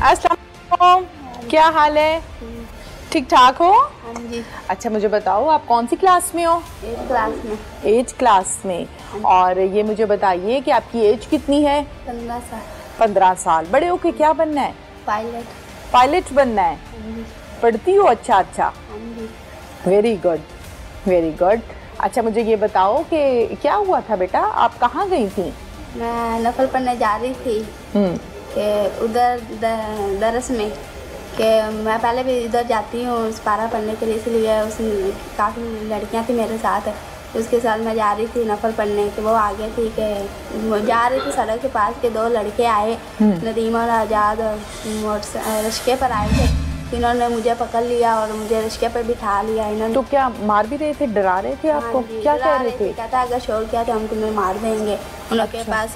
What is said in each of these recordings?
अस्सलाम वालेकुम, क्या हाल है? ठीक ठाक हो? हाँ जी। अच्छा मुझे बताओ आप कौन सी क्लास में हो? 8th क्लास में। 8th क्लास में। और ये मुझे बताइए कि आपकी एज कितनी है? 15 साल। 15 साल। बड़े होके क्या बनना है? पायलट। पायलट बनना है? हाँ जी। पढ़ती हो? अच्छा अच्छा, हाँ जी। Very good very good. अच्छा मुझे ये बताओ कि क्या हुआ था बेटा, आप कहाँ गई थी? मैं नफल पढ़ने जा रही थी कि उधर दरस में, कि मैं पहले भी इधर जाती हूँ पारा पढ़ने के लिए, इसलिए उस काफ़ी लड़कियाँ थी मेरे साथ, उसके साथ मैं जा रही थी नफल पढ़ने के। वो आगे थी कि जा रही थी सड़क के पास के 2 लड़के आए, नदीम और आज़ाद, रिश्के पर आए थे। इन्होंने मुझे पकड़ लिया और मुझे रिश्के पर बिठा लिया इन्होंने। तो क्या मार भी रहे थे, डरा रहे थे आपको? हाँ, क्या कह रहे थे? कहता अगर शोर किया तो हम तुम्हें मार देंगे। उनके पास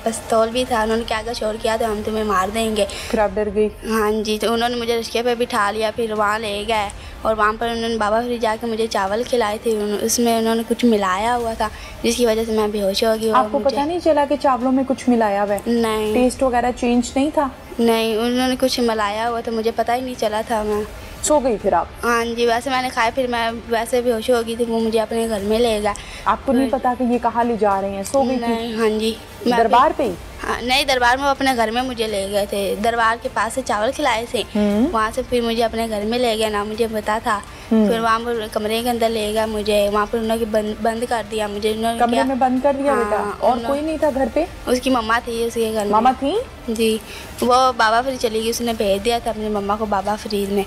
पिस्तौल भी था, उन्होंने क्या अगर शोर किया तो हम तुम्हें मार देंगे। फिर आप डर गई? हाँ जी। तो उन्होंने मुझे रिश्के पे बिठा लिया, फिर वहाँ ले गए और वहाँ पर उन्होंने बाबा फिर जाके मुझे चावल खिलाए थे। उसमें उन्होंने कुछ मिलाया हुआ था जिसकी वजह से मैं बेहोश हो गई। आपको पता नहीं चला कि चावलों में कुछ मिलाया हुआ है? नहीं। टेस्ट वगैरह चेंज नहीं था? नहीं, उन्होंने कुछ मिलाया हुआ था, मुझे पता ही नहीं चला था। मैं सो गई फिर आप? हाँ जी, वैसे मैंने खाया, फिर मैं वैसे बेहोश हो गई थी। वो मुझे अपने घर में ले गया। आपको नहीं पता कि ये कहाँ ले जा रहे हैं? सो गई थी? हाँ जी। दरबार पे ही? हाँ, नहीं, दरबार में वो अपने घर में मुझे ले गए थे। दरबार के पास से चावल खिलाए थे, वहाँ से फिर मुझे अपने घर में ले गया, ना मुझे पता था। फिर वहाँ पर कमरे के अंदर ले गया मुझे, वहाँ पर उन्होंने बंद कर दिया मुझे। कमरे में बंद कर दिया? हाँ, बेटा और कोई नहीं था घर पे? उसकी मम्मा थी उसके घर में। मामा थी? जी, वो बाबा फरीद चली गई, उसने भेज दिया था अपनी मम्मा को बाबा फरीद में।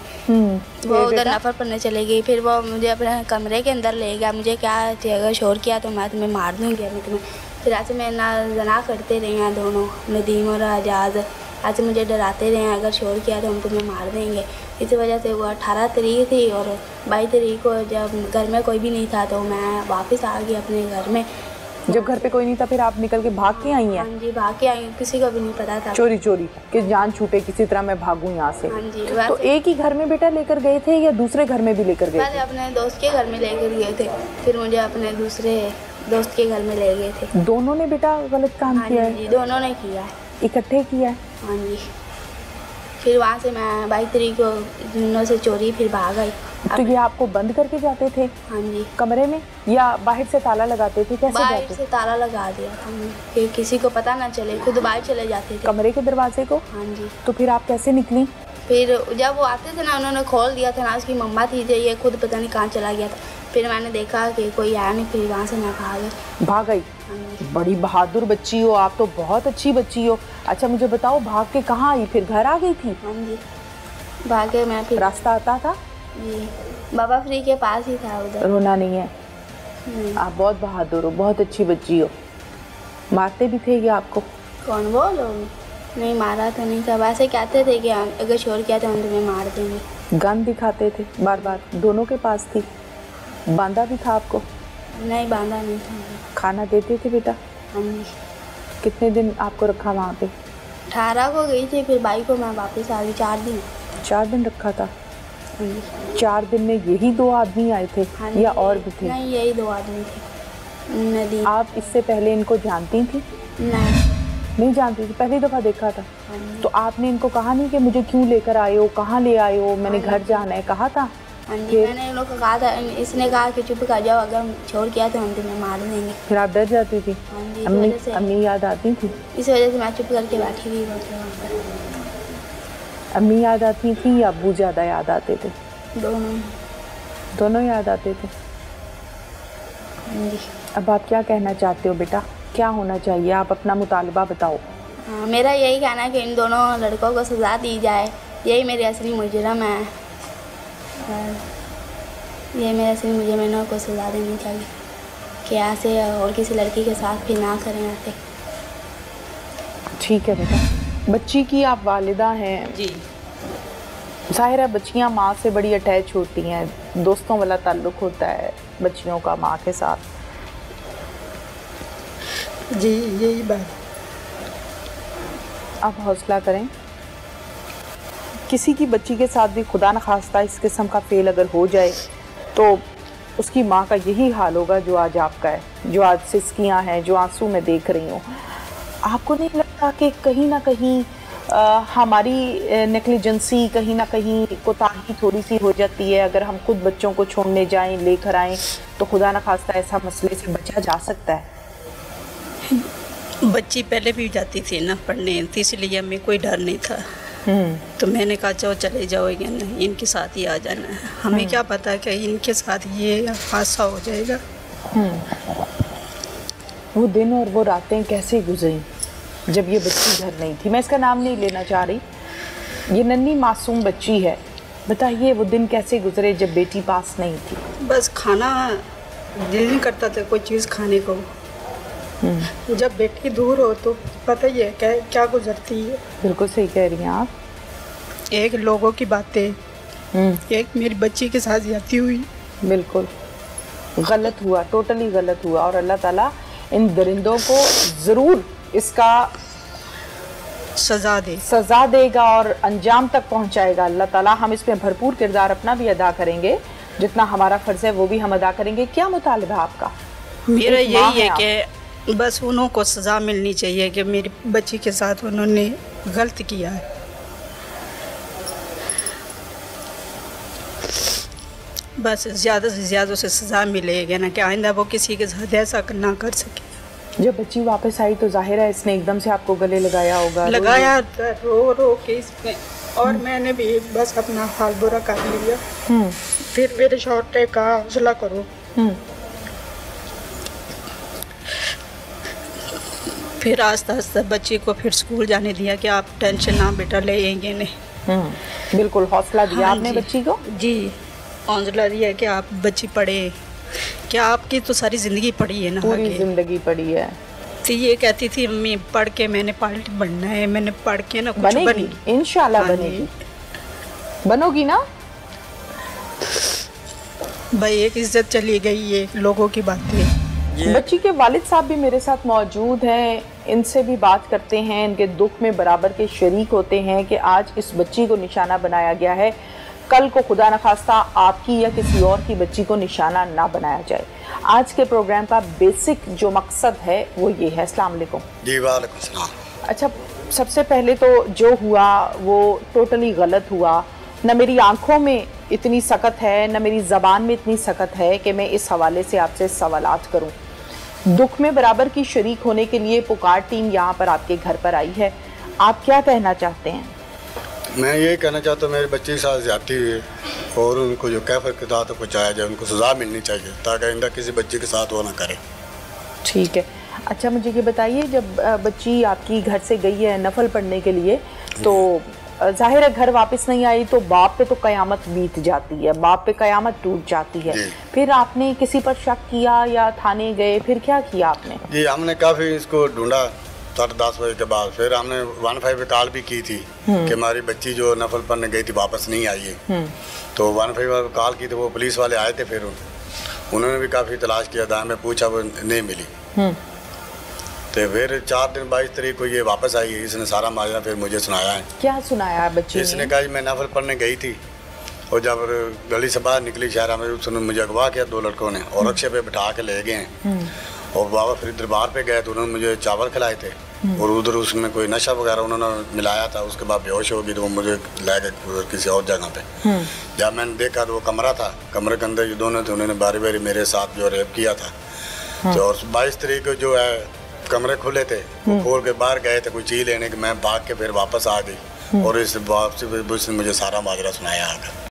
वो उधर नफर पढ़ने चली गई। फिर वो मुझे अपने कमरे के अंदर ले गया। मुझे क्या अगर शोर किया तो मैं तुम्हें मार दूँगी, मैं तुम्हें। फिर ऐसे मेरे नाल जना करते रहे हैं दोनों, नदीम और आज़ाद। ऐसे मुझे डराते रहे हैं अगर शोर किया तो हम तुम्हें मार देंगे। इसी वजह से वो 18 तारीख थी और 22 तारीख को जब घर में कोई भी नहीं था तो मैं वापस आ गई अपने घर में। जब घर पे कोई नहीं था फिर आप निकल के भाग के आई हैं? हाँ जी, भाग के आई हूँ, किसी को भी नहीं पता था। चोरी चोरी कि जान छूटे, किसी तरह मैं भागूं यहाँ से। हाँ जी। तो एक ही घर में बेटा लेकर गए थे या दूसरे घर में भी लेकर गए? पहले अपने दोस्त के घर में लेकर गए थे, फिर मुझे अपने दूसरे दोस्त के घर में ले गए थे। दोनों ने बेटा गलत काम किया है? जी, दोनों ने किया है। इकट्ठे किया है? हाँ जी। फिर वहाँ से मैं 22 तारीख को दोनों से चोरी फिर भाग आई। तो ये आपको बंद करके जाते थे? हाँ जी। कमरे में या बाहर से ताला लगाते थे? कैसे बाहर जाते? से ताला लगा दिया था कि किसी को पता ना चले, खुद बाहर चले जाते थे कमरे के दरवाजे को? हाँ जी। तो फिर आप कैसे निकली? फिर जब वो आते थे ना, उन्होंने खोल दिया था ना, उसकी मम्मा थी जो ये खुद पता नहीं कहाँ चला गया था। फिर मैंने देखा कि कोई आया नहीं, फिर वहाँ से मैं भाग गई। बड़ी बहादुर बच्ची हो आप तो, बहुत अच्छी बच्ची हो। अच्छा मुझे बताओ भाग के कहाँ आई फिर? घर आ गई थी? हाँ जी, भागे मैं। फिर रास्ता आता था? जी, बाबा फ्री के पास ही था उधर। रोना नहीं है? आप बहुत बहादुर हो, बहुत अच्छी बच्ची हो। मारते भी थे ये आपको? कौन वो लोग? नहीं, मारा तो नहीं था, वैसे कहते थे कि अगर शोर किया तो हम तुम्हें मार देंगे। गन दिखाते थे बार बार? दोनों के पास थी? बांधा भी था आपको? नहीं, बांधा नहीं था। खाना देते थे बेटा? हाँ जी। कितने दिन आपको रखा वहाँ पे? 18 को गई थी, फिर 22 को मैं वापस आ गई। 4 दिन। 4 दिन रखा था? हाँ जी। 4 दिन में यही 2 आदमी आए थे? हाँ या और भी थे? नहीं, यही 2 आदमी थे। नदी। आप इससे पहले इनको जानती थी? नहीं जानती थी, पहली दफ़ा देखा था। तो आपने इनको कहा नहीं कि मुझे क्यों लेकर आए हो, कहाँ ले आए हो, मैंने घर जाना है, कहा था? हाँ जी, मैंने इन लोगों को कहा था। इसने कहा कि चुप कर जाओ, अगर छोड़ किया तो हम तुम्हें मार देंगे। फिर आप डर जाती थी? हाँ जी। अम्मी याद आती थी? इस वजह से मैं चुप करके बैठी हुई थी वहाँ पर। अम्मी याद आती थी या अब्बू ज़्यादा याद आते थे? दोनों याद आते थे। हाँ जी। अब आप क्या कहना चाहते हो बेटा, क्या होना चाहिए? आप अपना मुतालबा बताओ। हाँ, मेरा यही कहना है कि इन दोनों लड़कों को सज़ा दी जाए, यही मेरी असली मुजरम है। ये मेरे असली मुजरमों को सज़ा देनी चाहिए कि ऐसे और किसी लड़की के साथ फिर ना करें ऐसे। ठीक है बेटा। बच्ची की आप वालिदा हैं जी। ज़ाहिर है बच्चियाँ माँ से बड़ी अटैच होती हैं, दोस्तों वाला ताल्लुक़ होता है बच्चियों का माँ के साथ। जी, यही बात। आप हौसला करें। किसी की बच्ची के साथ भी खुदा न खास्ता इस किस्म का फेल अगर हो जाए तो उसकी माँ का यही हाल होगा जो आज आपका है, जो आज सिसकियाँ हैं, जो आंसू में देख रही हूँ। आपको नहीं लगता कि कहीं ना कहीं हमारी नेग्लिजेंसी कहीं ना कहीं कोताही थोड़ी सी हो जाती है। अगर हम खुद बच्चों को छोड़ने जाएं, लेकर आएं, तो खुदा न खास्ता ऐसा मसले से बचा जा सकता है। बच्ची पहले भी जाती थी ना पढ़ने, तो इसलिए हमें कोई डर नहीं था। तो मैंने कहा चलो चले जाओगे ना, इनके साथ ही आ जाना है। हमें क्या पता कि इनके साथ ये हादसा हो जाएगा। वो दिन और वो रातें कैसे गुजरी जब ये बच्ची घर नहीं थी। मैं इसका नाम नहीं लेना चाह रही, ये नन्ही मासूम बच्ची है। बताइए वो दिन कैसे गुजरे जब बेटी पास नहीं थी। बस खाना दिल नहीं करता था कोई चीज़ खाने को। जब बेटी दूर हो तो पता ही है क्या गुजरती है। बिल्कुल सही कह रही हैं आप। एक लोगों की बातें, एक मेरी बच्ची के साथ जाती हुई। बिल्कुल गलत हुआ, टोटली गलत हुआ। और अल्लाह ताला इन दरिंदों को ज़रूर इसका सज़ा देगा और अंजाम तक पहुंचाएगा अल्लाह ताला। हम इसमें भरपूर किरदार अपना भी अदा करेंगे, जितना हमारा फ़र्ज़ है वो भी हम अदा करेंगे। क्या मुतालबा आपका? मेरा यही है कि बस उन्हों को सज़ा मिलनी चाहिए कि मेरी बच्ची के साथ उन्होंने गलत किया है। बस ज़्यादा से ज़्यादा उसे सज़ा मिलेगी ना, कि आइंदा वो किसी के साथ ऐसा ना कर सके। जब बच्ची वापस आई तो जाहिर है इसने एकदम से आपको गले लगाया होगा। लगाया रो के इसमें, और मैंने भी बस अपना हाल बुरा कर लिया। फिर मेरे शौहर ने कहा हौसला करो। फिर आस्ता आस्ता बच्ची को फिर स्कूल जाने दिया कि आप टेंशन ना बेटा लेंगे नहीं। बिल्कुल हौसला दिया आपने बच्ची को। जी हौसला दिया कि आप बच्ची पढ़े। क्या आपकी तो सारी ज़िंदगी पढ़ी है ना, पूरी ज़िंदगी पढ़ी है। तो ये कहती थी मम्मी पढ़ के मैंने पायलट बनना है, मैंने पढ़ के ना कुछ बनेगी, इंशाल्लाह बनेगी। बनोगी ना भाई। एक इज्जत चली गई है लोगों की बातें। बच्ची के वालिद साहब भी मेरे साथ मौजूद हैं, इनसे भी बात करते हैं। इनके दुख में बराबर के शरीक होते हैं कि आज इस बच्ची को निशाना बनाया गया है, कल को खुदा न खास्ता आपकी या किसी और की बच्ची को निशाना ना बनाया जाए। आज के प्रोग्राम का बेसिक जो मकसद है वो ये है। अस्सलाम वालेकुम। जी वालेकुम सलाम। अच्छा, सबसे पहले तो जो हुआ वो टोटली गलत हुआ। न मेरी आंखों में इतनी सकत है, न मेरी ज़बान में इतनी सकत है कि मैं इस हवाले से आपसे सवालात करूं। दुख में बराबर की शरीक होने के लिए पुकार टीम यहाँ पर आपके घर पर आई है। आप क्या कहना चाहते हैं? मैं ये कहना चाहता हूँ मेरे बच्चे के साथ ज्यादती हुई है और उनको जो कैफर के साथ पहुँचाया जाए, उनको सज़ा मिलनी चाहिए ताकि आइंदा किसी बच्चे के साथ वो ना करे। ठीक है। अच्छा मुझे ये बताइए, जब बच्ची आपकी घर से गई है नफल पढ़ने के लिए, तो जाहिर है घर वापस नहीं आई तो बाप पे तो कयामत बीत जाती है, बाप पे कयामत टूट जाती है। फिर आपने किसी पर शक किया या थाने गए, फिर क्या किया आपने? जी हमने काफ़ी इसको ढूंढा 10:30 बजे के बाद। फिर हमने 15 पे कॉल भी की थी कि हमारी बच्ची जो नफल पढ़ने गई थी वापस नहीं आई है। तो 15 पर कॉल की तो वो पुलिस वाले आए थे, फिर उन्होंने भी काफ़ी तलाश किया था, हमें पूछा वो नहीं मिली। तो फिर 4 दिन 22 तारीख को ये वापस आई है। इसने सारा माजरा फिर मुझे सुनाया है। क्या सुनाया बच्ची ने? इसने कहा मैं नफल पढ़ने गई थी और जब गली से बाहर निकली शहर में, उसने मुझे अगवा किया 2 लड़कों ने और रक्शे पे बिठा के ले गए हैं। और बाबा फरीद दरबार पे गए तो उन्होंने मुझे चावल खिलाए थे और उधर उसमें कोई नशा वगैरह उन्होंने मिलाया था। उसके बाद बेहोश हो गई तो वो मुझे ले गए किसी और जगह पे। जब मैंने देखा तो वो कमरा था, कमरे के अंदर ये दोनों थे, उन्होंने बारी बारी मेरे साथ जो रेप किया था। तो और 22 तारीख को जो है कमरे खुले थे, वो खोल के बाहर गए थे कोई चीज़ लेने के, मैं भाग के फिर वापस आ गई और इस वापसी उसने मुझे सारा माजरा सुनाया आकर।